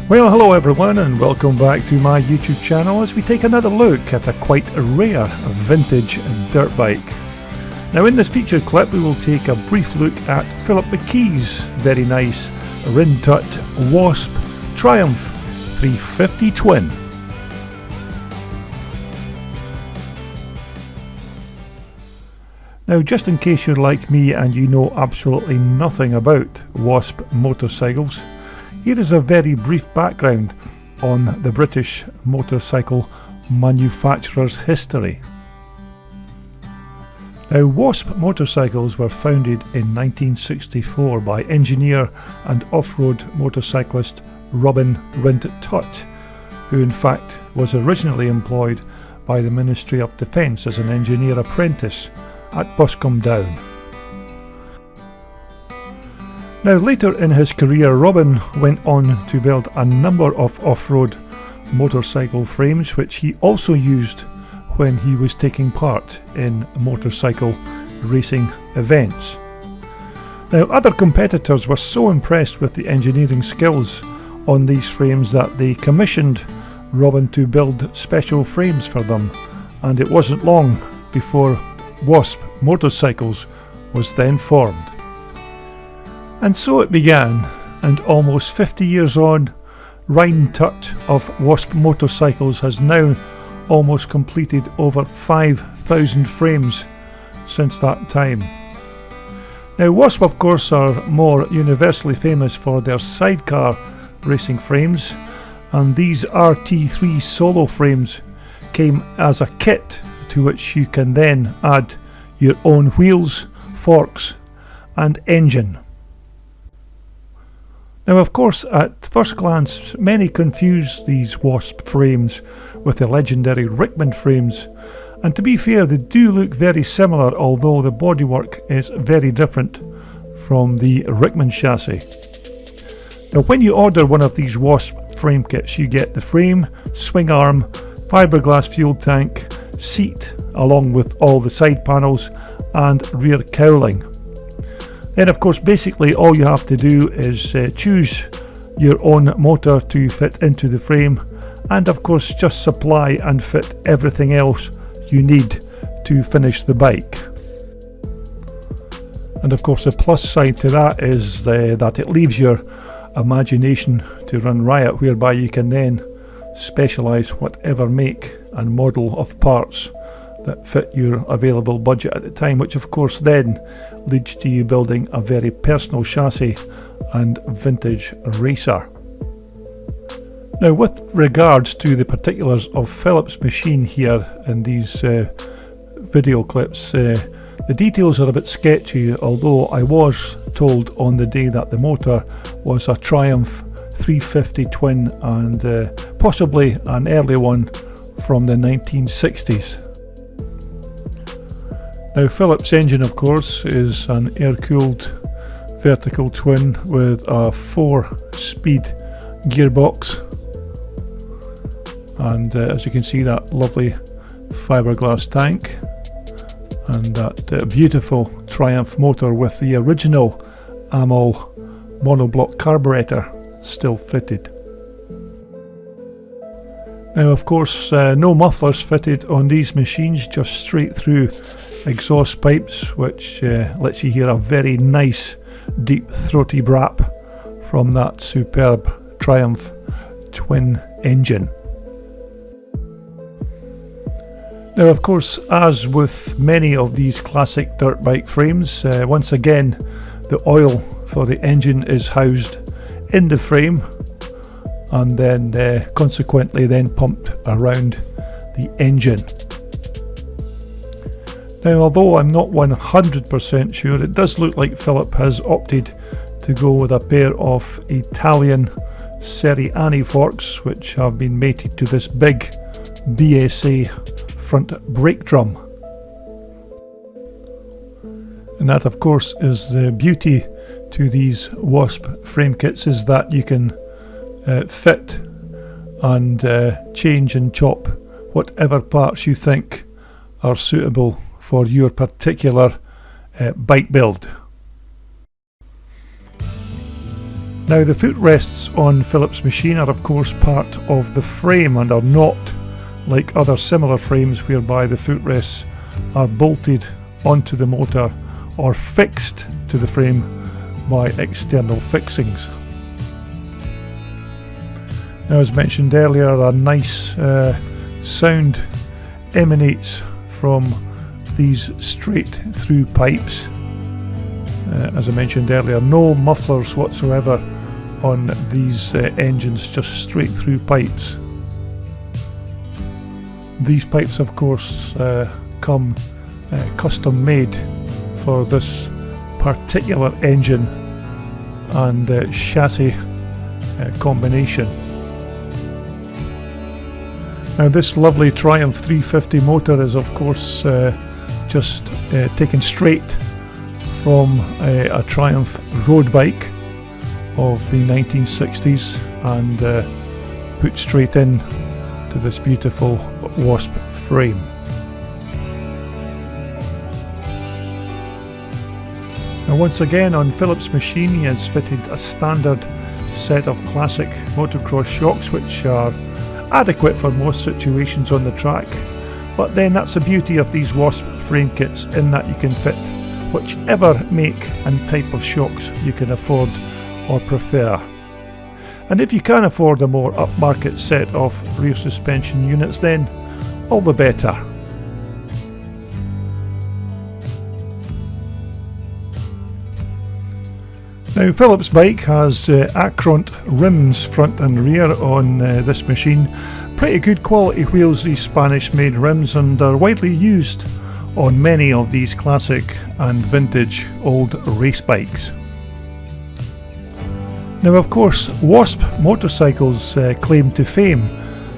Well, hello everyone and welcome back to my YouTube channel as we take another look at a quite rare vintage dirt bike. Now in this featured clip we will take a brief look at Philip McKee's very nice Rhind Tutt Wasp Triumph 350 Twin. Now just in case you're like me and you know absolutely nothing about Wasp Motorcycles, here is a very brief background on the British motorcycle manufacturer's history. Now, Wasp Motorcycles were founded in 1964 by engineer and off-road motorcyclist Rhind Tutt, who in fact was originally employed by the Ministry of Defence as an engineer apprentice at Buscombe Down. Now later in his career, Robin went on to build a number of off-road motorcycle frames which he also used when he was taking part in motorcycle racing events. Now other competitors were so impressed with the engineering skills on these frames that they commissioned Robin to build special frames for them, and it wasn't long before Wasp Motorcycles was then formed. And so it began, and almost 50 years on, Rhind Tutt of Wasp Motorcycles has now almost completed over 5,000 frames since that time. Now Wasp of course are more universally famous for their Sidecar racing frames, and these RT3 solo frames came as a kit to which you can then add your own wheels, forks and engine. Now of course at first glance many confuse these Wasp frames with the legendary Rickman frames, and to be fair they do look very similar, although the bodywork is very different from the Rickman chassis. Now when you order one of these Wasp frame kits you get the frame, swing arm, fiberglass fuel tank, seat along with all the side panels and rear cowling. Then of course basically all you have to do is choose your own motor to fit into the frame, and of course just supply and fit everything else you need to finish the bike. And of course the plus side to that is that it leaves your imagination to run riot, whereby you can then specialise whatever make and model of parts that fit your available budget at the time, which of course then leads to you building a very personal chassis and vintage racer. Now with regards to the particulars of Philip's machine here in these video clips, the details are a bit sketchy, although I was told on the day that the motor was a Triumph 350 Twin and possibly an early one from the 1960s. Now Philip's engine of course is an air-cooled vertical twin with a 4-speed gearbox, and as you can see that lovely fiberglass tank and that beautiful Triumph motor with the original Amol monoblock carburetor still fitted. Now of course no mufflers fitted on these machines, just straight through exhaust pipes, which lets you hear a very nice deep throaty brap from that superb Triumph twin engine. Now of course, as with many of these classic dirt bike frames, once again the oil for the engine is housed in the frame and then consequently then pumped around the engine. Now although I'm not 100% sure, it does look like Philip has opted to go with a pair of Italian Seriani forks which have been mated to this big BSA front brake drum. And that of course is the beauty to these Wasp frame kits, is that you can fit and change and chop whatever parts you think are suitable for your particular bike build. Now the footrests on Philip's machine are of course part of the frame and are not like other similar frames whereby the footrests are bolted onto the motor or fixed to the frame by external fixings. Now, as mentioned earlier, a nice sound emanates from these straight through pipes. As I mentioned earlier, no mufflers whatsoever on these engines, just straight through pipes. These pipes of course come custom made for this particular engine and chassis combination. Now this lovely Triumph 350 motor is of course just taken straight from a Triumph road bike of the 1960s and put straight in to this beautiful Wasp frame. Now once again on Philip's machine he has fitted a standard set of classic motocross shocks which are adequate for most situations on the track, but then that's the beauty of these Wasp frame kits in that you can fit whichever make and type of shocks you can afford or prefer. And if you can afford a more upmarket set of rear suspension units, then all the better. Now Philip's bike has Acront rims front and rear on this machine. Pretty good quality wheels, these Spanish made rims, and are widely used on many of these classic and vintage old race bikes. Now of course Wasp Motorcycles' claim to fame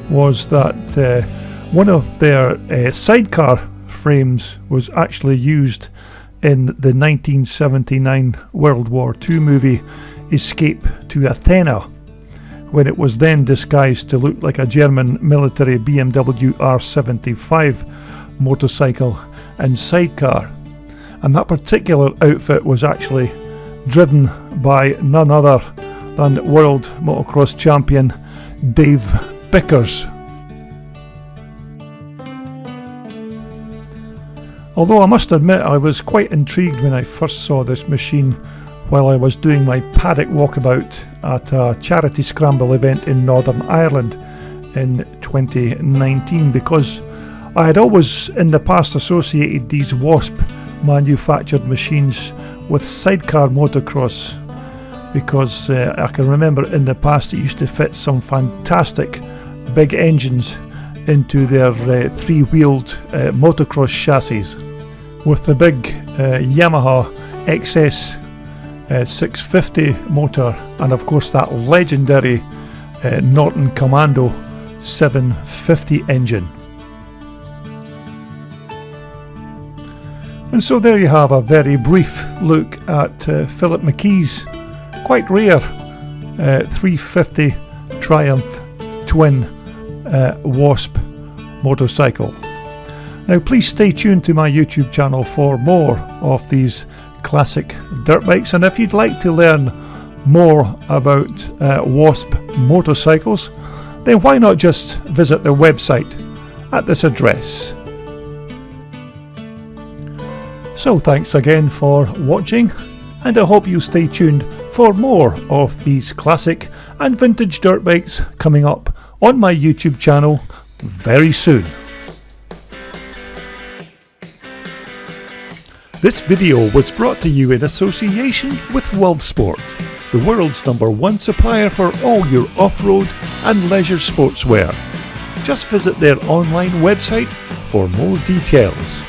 was that one of their sidecar frames was actually used in the 1979 World War II movie Escape to Athena, when it was then disguised to look like a German military BMW R75 motorcycle and sidecar, and that particular outfit was actually driven by none other than world motocross champion Dave Bickers. Although I must admit I was quite intrigued when I first saw this machine while I was doing my paddock walkabout at a charity scramble event in Northern Ireland in 2019, because I had always in the past associated these Wasp manufactured machines with sidecar motocross, because I can remember in the past it used to fit some fantastic big engines into their three-wheeled motocross chassis, with the big Yamaha XS 650 motor and of course that legendary Norton Commando 750 engine. And so there you have a very brief look at Philip McKee's quite rare 350 Triumph twin Wasp motorcycle. Now please stay tuned to my YouTube channel for more of these classic dirt bikes, and if you'd like to learn more about Wasp motorcycles, then why not just visit their website at this address. So thanks again for watching, and I hope you stay tuned for more of these classic and vintage dirt bikes coming up on my YouTube channel very soon. This video was brought to you in association with World Sport, the world's #1 supplier for all your off-road and leisure sportswear. Just visit their online website for more details.